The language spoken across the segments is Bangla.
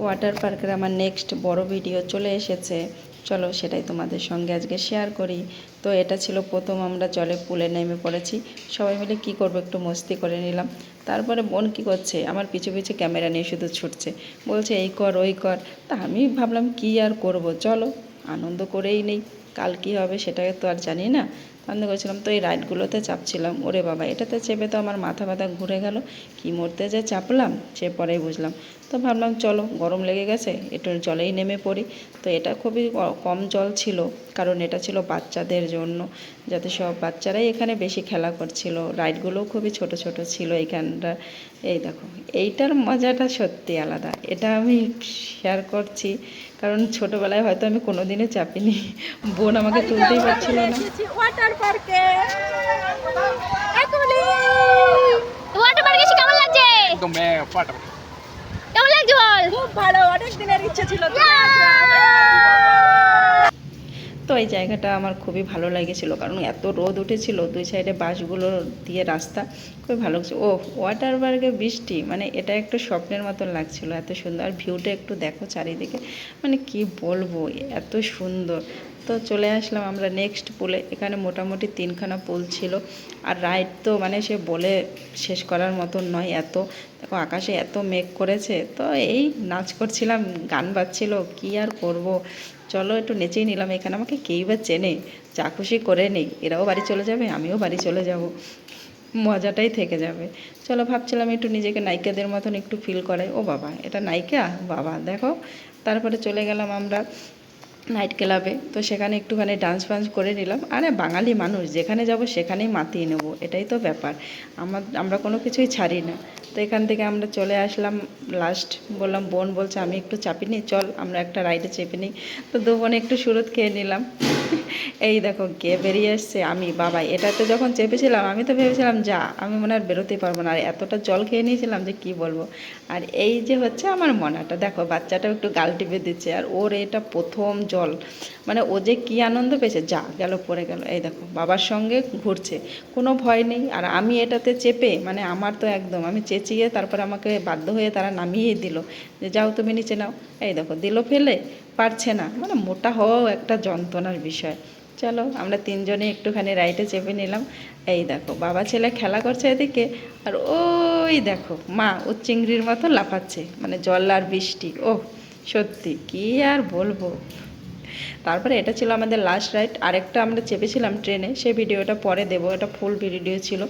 ওয়াটার পার্কের আমার নেক্সট বড় ভিডিও চলে এসেছে, চলো সেটাই তোমাদের সঙ্গে আজকে শেয়ার করি। তো এটা ছিল প্রথম আমরা জলে পুলে নেমে পড়েছি, সবাই মিলে কি করব একটু মস্তি করে নিলাম। তারপরে বোন কী করছে, আমার পিছু পিছু ক্যামেরা নিয়ে শুধু ছুটছে, বলছে এই কর ওই কর। তা আমি ভাবলাম কি আর করব, চলো আনন্দ করেই নেই, কাল কী হবে সেটাকে তো আর জানি না। আনন্দ করছিলাম, তো এই রাইডগুলোতে চাপছিলাম, ওরে বাবা এটাতে চেপে তো আমার মাথা ব্যথা ঘুরে গেল, কী মরতে যে চাপলাম সে পরেই বুঝলাম। তো ভাবলাম চলো গরম লেগে গেছে একটু জলেই নেমে পড়ি। তো এটা খুবই কম জল ছিল, কারণ এটা ছিল বাচ্চাদের জন্য, যাতে সব বাচ্চারাই এখানে বেশি খেলা করছিল। রাইডগুলোও খুবই ছোট ছোট ছিল এইখানটা। এই দেখো এইটার মজাটা সত্যি আলাদা, এটা আমি শেয়ার করছি কারণ ছোটোবেলায় হয়তো আমি কোনোদিনও চাপিনি, বোন আমাকে তুলতেই পারছিল না। ওয়াটার পার্কে ওয়াটার পার্কে এসে কেমন লাগছে? একদম ফাটা। কেমন লাগছে বল? খুব ভালো, অনেক দিনের ইচ্ছে ছিল। তো এই জায়গাটা আমার খুবই ভালো লেগেছিল, কারণ এত রোদ উঠেছিল, দুই সাইডে বাসগুলো দিয়ে রাস্তা, খুবই ভালো লাগছে। ও ওয়াটার পার্কে বৃষ্টি, মানে এটা একটু স্বপ্নের মতন লাগছিল, এত সুন্দর। আর ভিউটা একটু দেখো চারিদিকে, মানে কি বলবো এত সুন্দর। তো চলে আসলাম আমরা নেক্সট পুলে, এখানে মোটামুটি 3খানা পুল ছিল। আর রাইড তো মানে সে বলে শেষ করার মতন নয়, এত দেখো আকাশে এত মেঘ করেছে। তো এই নাচ করছিলাম, গান বাজছিল, কি আর করব, চলো একটু নেচেই নিলাম। এখানে আমাকে কেই বা চেনে, যা খুশি করে নেই, এরাও বাড়ি চলে যাবে আমিও বাড়ি চলে যাব, মজাটাই থেকে যাবে। চলো ভাবছিলাম একটু নিজেকে নায়িকাদের মতন একটু ফিল করাই। ও বাবা এটা নায়িকা, বাবা দেখো। তারপরে চলে গেলাম আমরা নাইট ক্লাবে, তো সেখানে একটুখানি ডান্স ফান্স করে নিলাম। আরে বাঙালি মানুষ যেখানে যাব সেখানেই মাতিয়ে নেবো, এটাই তো ব্যাপার, আমরা কোনো কিছুই ছাড়ি না। তো এখান থেকে আমরা চলে আসলাম লাস্ট, বললাম বোন বলছে আমি একটু চাপি নিই, চল আমরা একটা রাইডে চেপে নিই। তো দু বোনে একটু সুরত খেয়ে নিলাম। এই দেখো কে বেরিয়ে এসছে, আমি বাবা এটাতে যখন চেপেছিলাম আমি তো ভেবেছিলাম যা আমি মনে আর বেরোতেই পারবো না, আর এতটা জল খেয়ে নিয়েছিলাম যে কি বলবো। আর এই যে হচ্ছে আমার মনাটা, দেখো বাচ্চাটাও একটু গাল টিপে দিচ্ছে, আর ওর এটা প্রথম জল, মানে ও যে কী আনন্দ পেয়েছে, যা গেল পড়ে গেল। এই দেখো বাবার সঙ্গে ঘুরছে, কোনো ভয় নেই। আর আমি এটাতে চেপে মানে আমার তো একদম, আমি চেঁচিয়ে তারপর আমাকে বাধ্য হয়ে তারা নামিয়েই দিল, যে যাও তুমি নিচে নাও। এই দেখো দিল ফেলে, পারছে না, মানে মোটা হওয়াও একটা যন্ত্রণার বিষয়। চলো আমরা 3জনে একটুখানি রাইডে চেপে নিলাম। এই দেখো বাবা ছেলে খেলা করছে এদিকে, আর ওই দেখো মা ও চিংড়ির মতো লাফাচ্ছে, মানে জল আর বৃষ্টি, ও সত্যি কি আর বলবো। তারপরে এটা ছিল আমাদের লাস্ট রাইড। আরেকটা আমরা চেপেছিলাম ট্রেনে, সেই ভিডিওটা পরে দেবো, এটা ফুল ভিডিও ছিল।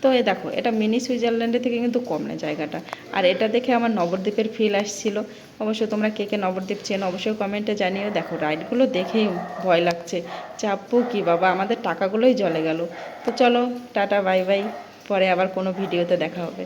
তো এই দেখো এটা মিনি সুইজারল্যান্ডের থেকে কিন্তু কম না জায়গাটা। আর এটা দেখে আমার নবদ্বীপের ফিল আসছিল। অবশ্যই তোমরা কে কে নবদ্বীপ চেনো অবশ্যই কমেন্টে জানিও। দেখো রাইডগুলো দেখেই ভয় লাগছে, চাপবো কি বাবা, আমাদের টাকাগুলোই জলে গেল। তো চলো টাটা বাই বাই, পরে আবার কোনো ভিডিওতে দেখা হবে।